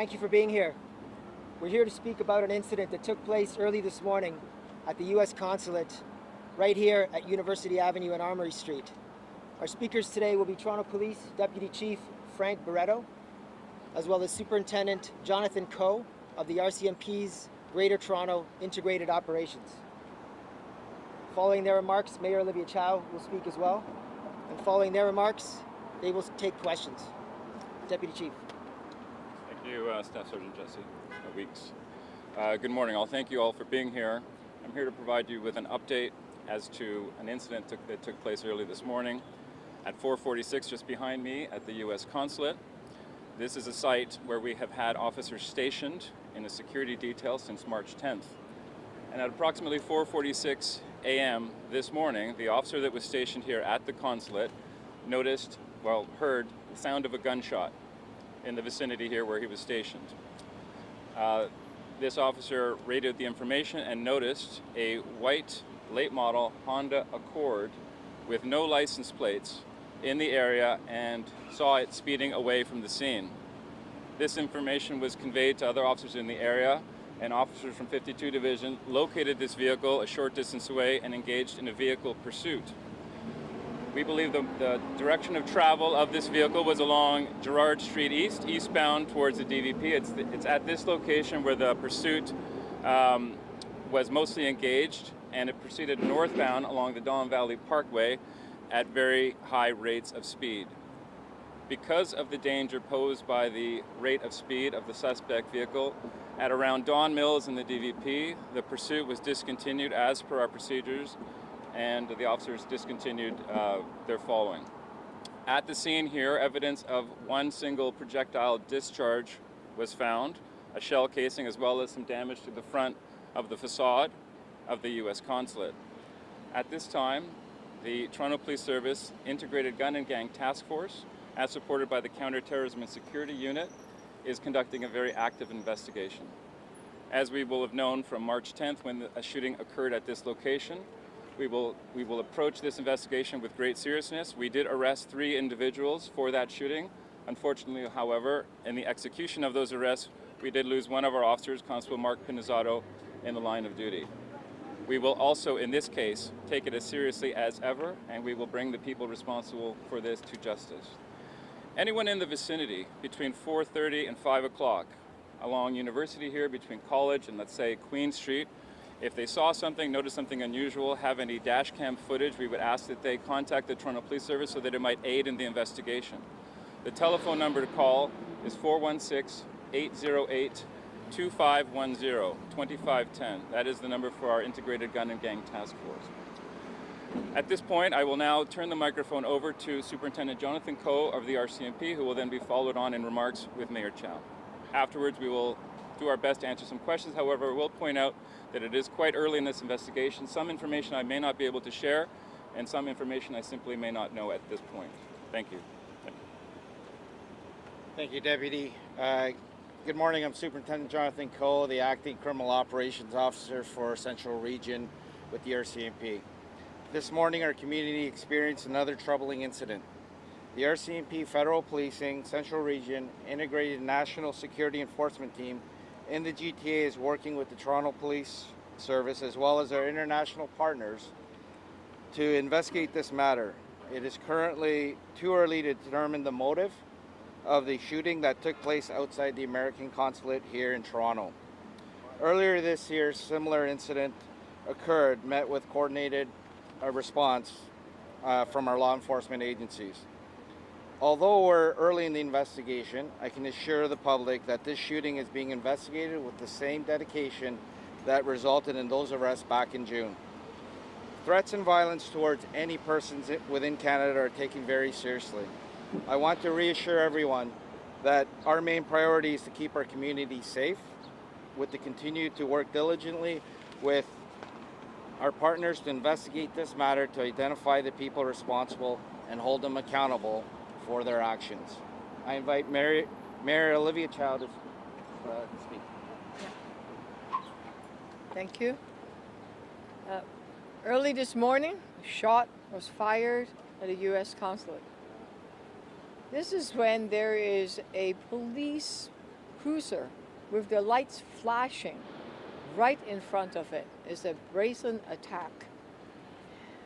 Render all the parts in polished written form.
Thank you for being here. We're here to speak about an incident that took place early this morning at the U.S. Consulate right here at University Avenue and Armory Street. Our speakers today will be Toronto Police Deputy Chief Frank Barredo, as well as Superintendent Jonathan Coe of the RCMP's Greater Toronto Integrated Operations. Following their remarks, Mayor Olivia Chow will speak as well. And following their remarks, they will take questions. Deputy Chief. Thank you, Staff Sergeant Jesse Weeks. Good morning all. Thank you all for being here. I'm here to provide you with an update as to an incident that took place early this morning at 446 just behind me at the U.S. Consulate. This is a site where we have had officers stationed in a security detail since March 10th. And at approximately 4:46 a.m. this morning, the officer that was stationed here at the consulate heard the sound of a gunshot in the vicinity here where he was stationed. This officer radioed the information and noticed a white late model Honda Accord with no license plates in the area and saw it speeding away from the scene. This information was conveyed to other officers in the area, and officers from 52 Division located this vehicle a short distance away and engaged in a vehicle pursuit. We believe the direction of travel of this vehicle was along Gerrard Street eastbound towards the DVP. It's at this location where the pursuit was mostly engaged, and it proceeded northbound along the Don Valley Parkway at very high rates of speed. Because of the danger posed by the rate of speed of the suspect vehicle, at around Don Mills in the DVP, the pursuit was discontinued as per our procedures, and the officers discontinued their following. At the scene here, evidence of one single projectile discharge was found, a shell casing, as well as some damage to the front of the facade of the U.S. Consulate. At this time, the Toronto Police Service Integrated Gun and Gang Task Force, as supported by the Counter-Terrorism and Security Unit, is conducting a very active investigation. As we will have known from March 10th when a shooting occurred at this location, we will approach this investigation with great seriousness. We did arrest 3 individuals for that shooting. Unfortunately, however, in the execution of those arrests, we did lose one of our officers, Constable Mark Pinizzato, in the line of duty. We will also, in this case, take it as seriously as ever, and we will bring the people responsible for this to justice. Anyone in the vicinity between 4:30 and 5 o'clock along University here between College and, let's say, Queen Street, if they saw something, noticed something unusual, have any dash cam footage, we would ask that they contact the Toronto Police Service so that it might aid in the investigation. The telephone number to call is 416-808-2510, 2510. That is the number for our Integrated Gun and Gang Task Force. At this point, I will now turn the microphone over to Superintendent Jonathan Coe of the RCMP, who will then be followed on in remarks with Mayor Chow. Afterwards, we will do our best to answer some questions. However, we'll point out that it is quite early in this investigation. Some information I may not be able to share, and some information I simply may not know at this point. Thank you. Thank you, Deputy. Good morning. I'm Superintendent Jonathan Coe, the Acting Criminal Operations Officer for Central Region with the RCMP. This morning, our community experienced another troubling incident. The RCMP Federal Policing Central Region Integrated National Security Enforcement Team in the GTA is working with the Toronto Police Service as well as our international partners to investigate this matter. It is currently too early to determine the motive of the shooting that took place outside the American Consulate here in Toronto. Earlier this year, similar incident occurred, met with coordinated response from our law enforcement agencies. Although we're early in the investigation, I can assure the public that this shooting is being investigated with the same dedication that resulted in those arrests back in June. Threats and violence towards any persons within Canada are taken very seriously. I want to reassure everyone that our main priority is to keep our community safe, with to continue to work diligently with our partners to investigate this matter, to identify the people responsible and hold them accountable for their actions. I invite Mayor Olivia Chow to speak. Thank you. Early this morning, a shot was fired at the U.S. Consulate. This is when there is a police cruiser with the lights flashing right in front of it is a brazen attack.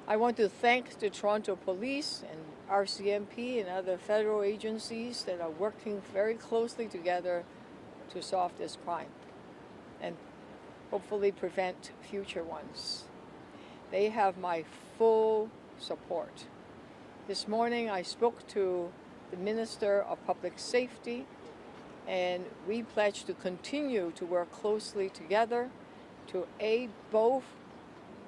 I want to thank the Toronto Police and RCMP and other federal agencies that are working very closely together to solve this crime and hopefully prevent future ones. They have my full support. This morning I spoke to the Minister of Public Safety, and we pledge to continue to work closely together to aid both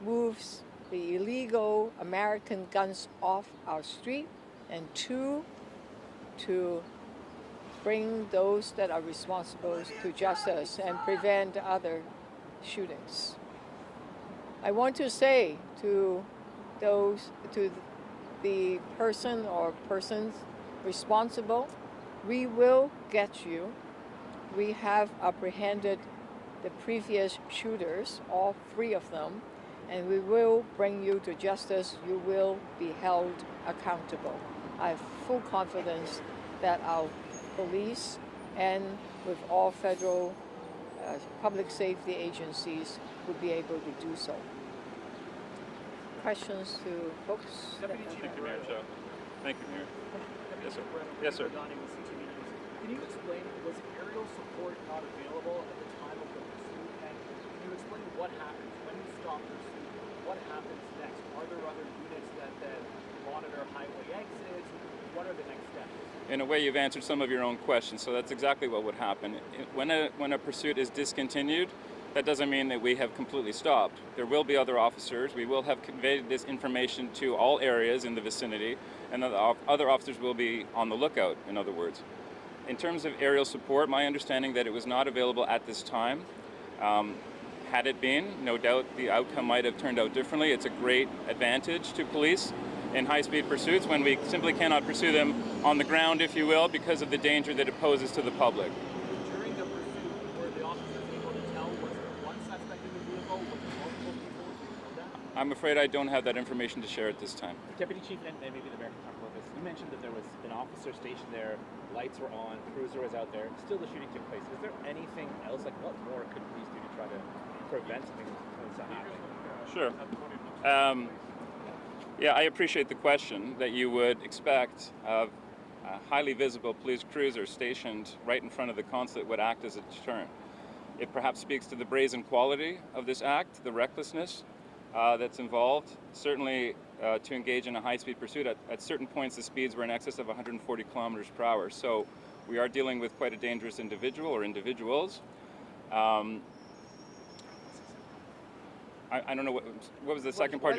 moves the illegal American guns off our street, and two, to bring those that are responsible to justice and prevent other shootings. I want to say to the person or persons responsible, we will get you. We have apprehended the previous shooters, all three of them, and we will bring you to justice. You will be held accountable. I have full confidence that our police and with all federal public safety agencies will be able to do so. Questions to folks? Thank you, Mayor. Thank you, Mayor. Yes, sir. Yes, sir. Can you explain, was aerial support not available at the time of the pursuit? And can you explain what happens when you stop pursuit? What happens next? Are there other units that then monitor highway exits? What are the next steps? In a way, you've answered some of your own questions, so that's exactly what would happen. When a pursuit is discontinued, that doesn't mean that we have completely stopped. There will be other officers. We will have conveyed this information to all areas in the vicinity, and other officers will be on the lookout, in other words. In terms of aerial support, my understanding that it was not available at this time. Had it been, no doubt the outcome might have turned out differently. It's a great advantage to police in high-speed pursuits when we simply cannot pursue them on the ground, if you will, because of the danger that it poses to the public. During the pursuit, were the officers able to tell, was there one suspect in the vehicle? Was there multiple people? Do you know that? I'm afraid I don't have that information to share at this time. Deputy Chief, and maybe the Mayor can talk about this. You mentioned that there was an officer stationed there, lights were on, cruiser was out there, still the shooting took place. Is there anything else? Like, what more could police do to try to prevent something from happening? Sure. Yeah, I appreciate the question that you would expect a highly visible police cruiser stationed right in front of the consulate would act as a deterrent. It perhaps speaks to the brazen quality of this act, the recklessness that's involved. Certainly to engage in a high-speed pursuit, at certain points the speeds were in excess of 140 kilometers per hour. So we are dealing with quite a dangerous individual or individuals. I don't know, what was the second part?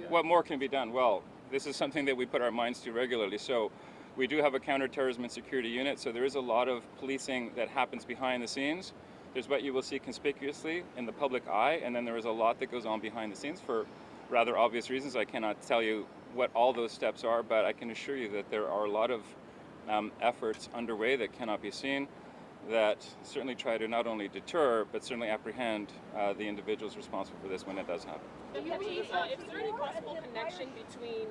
What more can be done? Well, this is something that we put our minds to regularly. So we do have a counterterrorism and security unit, so there is a lot of policing that happens behind the scenes. There's what you will see conspicuously in the public eye, and then there is a lot that goes on behind the scenes for rather obvious reasons. I cannot tell you what all those steps are, but I can assure you that there are a lot of efforts underway that cannot be seen that certainly try to not only deter, but certainly apprehend the individuals responsible for this when it does happen. Is there any possible connection between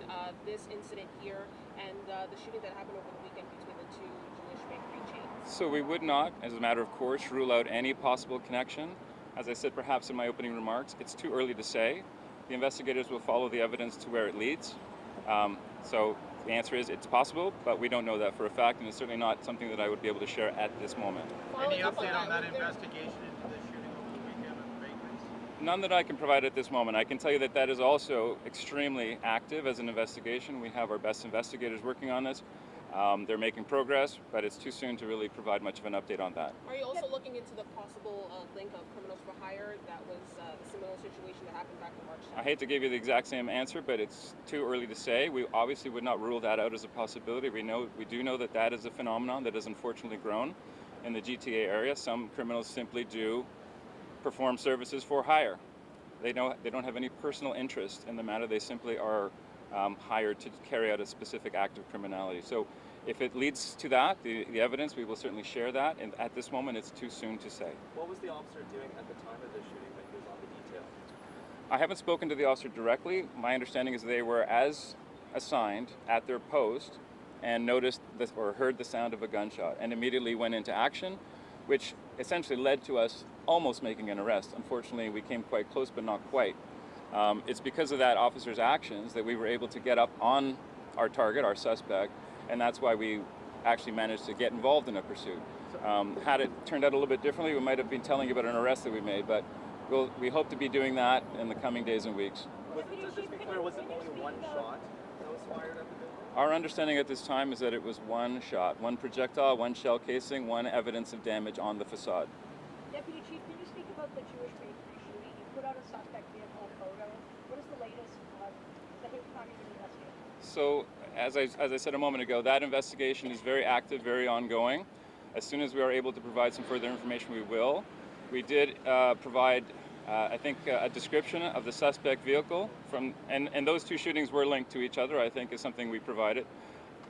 this incident here and the shooting that happened over the weekend between the two Jewish bakery chains? So we would not, as a matter of course, rule out any possible connection. As I said perhaps in my opening remarks, it's too early to say. The investigators will follow the evidence to where it leads. So the answer is it's possible, but we don't know that for a fact, and it's certainly not something that I would be able to share at this moment. Any update on that investigation into the shooting over the weekend at the bakeries? None that I can provide at this moment. I can tell you that that is also extremely active as an investigation. We have our best investigators working on this. They're making progress, but it's too soon to really provide much of an update on that. Are you also looking into the possible link of criminals for hire? That was a similar situation that happened back in March 10th. I hate to give you the exact same answer, but it's too early to say. We obviously would not rule that out as a possibility. We do know that that is a phenomenon that has unfortunately grown in the GTA area. Some criminals simply do perform services for hire. They don't have any personal interest in the matter. They simply are hired to carry out a specific act of criminality. So if it leads to that, the evidence, we will certainly share that. And at this moment, it's too soon to say. What was the officer doing at the time of the shooting when he was on the detail? I haven't spoken to the officer directly. My understanding is they were as assigned at their post and noticed or heard the sound of a gunshot and immediately went into action. which essentially led to us almost making an arrest. Unfortunately, we came quite close, but not quite. It's because of that officer's actions that we were able to get up on our target, our suspect, and that's why we actually managed to get involved in a pursuit. Had it turned out a little bit differently, we might have been telling you about an arrest that we made, but we hope to be doing that in the coming days and weeks. Just to be clear, was it only one shot that was fired at the building? Our understanding at this time is that it was one shot, one projectile, one shell casing, one evidence of damage on the facade. Deputy Chief, can you speak about the Jewish bakery shooting? You put out a suspect vehicle photo. What is the latest? The hate crime you've been investigating? So, as I said a moment ago, that investigation is very active, very ongoing. As soon as we are able to provide some further information, we will. We did provide, I think, a description of the suspect vehicle and those two shootings were linked to each other, I think, is something we provided.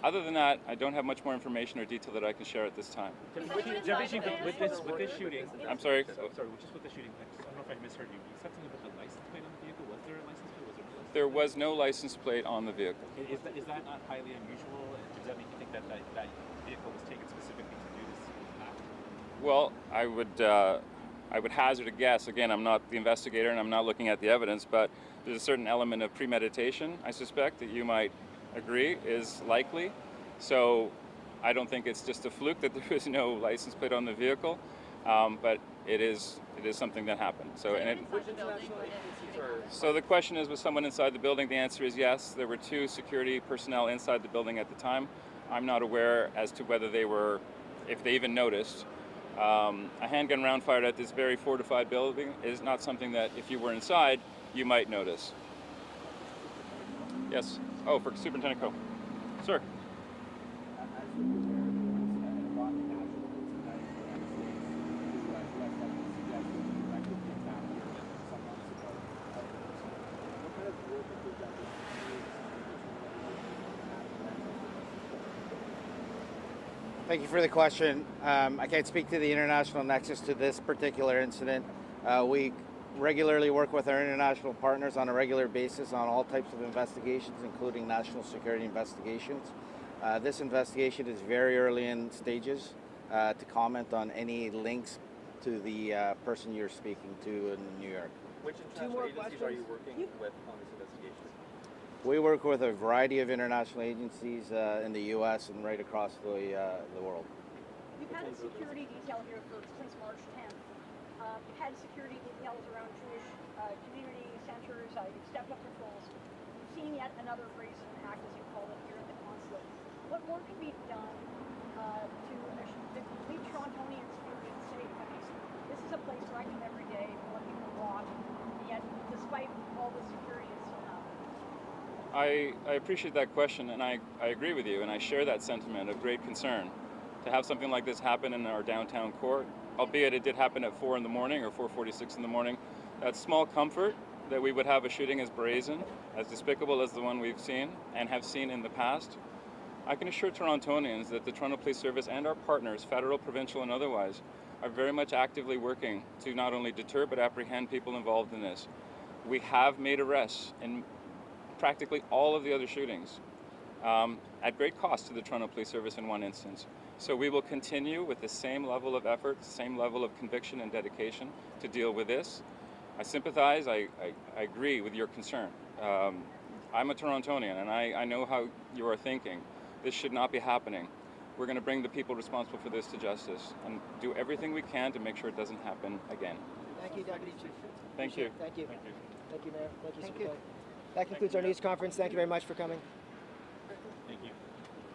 Other than that, I don't have much more information or detail that I can share at this time. Deputy Chief, with this shooting, I'm sorry. sorry, just with the shooting, I don't know if I misheard you. You said something about the license plate on the vehicle. Was there a license plate? Was there no license plate? There was no license plate on the vehicle. Is that not highly unusual? Does that make you think that vehicle was taken specifically to do this act? Well, I would hazard a guess. Again, I'm not the investigator and I'm not looking at the evidence, but there's a certain element of premeditation, I suspect, that you might agree is likely. So I don't think it's just a fluke that there was no license plate on the vehicle, but it is something that happened. So so the question is, was someone inside the building? The answer is yes. There were two security personnel inside the building at the time. I'm not aware as to whether if they even noticed. A handgun round fired at this very fortified building is not something that, if you were inside, you might notice. Yes. Oh, for Superintendent Coe. Sir. Thank you for the question. I can't speak to the international nexus to this particular incident. We regularly work with our international partners on a regular basis on all types of investigations, including national security investigations. This investigation is very early in stages to comment on any links to the person you're speaking to in New York. Which international agencies are you working with on this investigation? We work with a variety of international agencies in the U.S. and right across the world. You've had a security detail here since March 10th. You've had security details around Jewish community centers. You've stepped up patrols. You've seen yet another brazen act, as you call it, here at the Consulate. What more can be done to leave Torontonians feeling safe? I mean, this is a place where I come every day, where people walk, and yet despite all the security, it's still not. I appreciate that question, and I agree with you, and I share that sentiment of great concern. To have something like this happen in our downtown core, albeit it did happen at 4 in the morning or 4:46 in the morning, that's small comfort that we would have a shooting as brazen, as despicable as the one we've seen and have seen in the past. I can assure Torontonians that the Toronto Police Service and our partners, federal, provincial, and otherwise, are very much actively working to not only deter but apprehend people involved in this. We have made arrests in practically all of the other shootings at great cost to the Toronto Police Service in one instance. So we will continue with the same level of effort, same level of conviction and dedication to deal with this. I sympathize, I agree with your concern. I'm a Torontonian and I know how you are thinking. This should not be happening. We're going to bring the people responsible for this to justice and do everything we can to make sure it doesn't happen again. Thank you, Deputy Chief. Thank you. Thank you. Thank you. Thank you, Mayor. Thank you, Superintendent. That concludes our news conference. Thank you very much for coming. Thank you.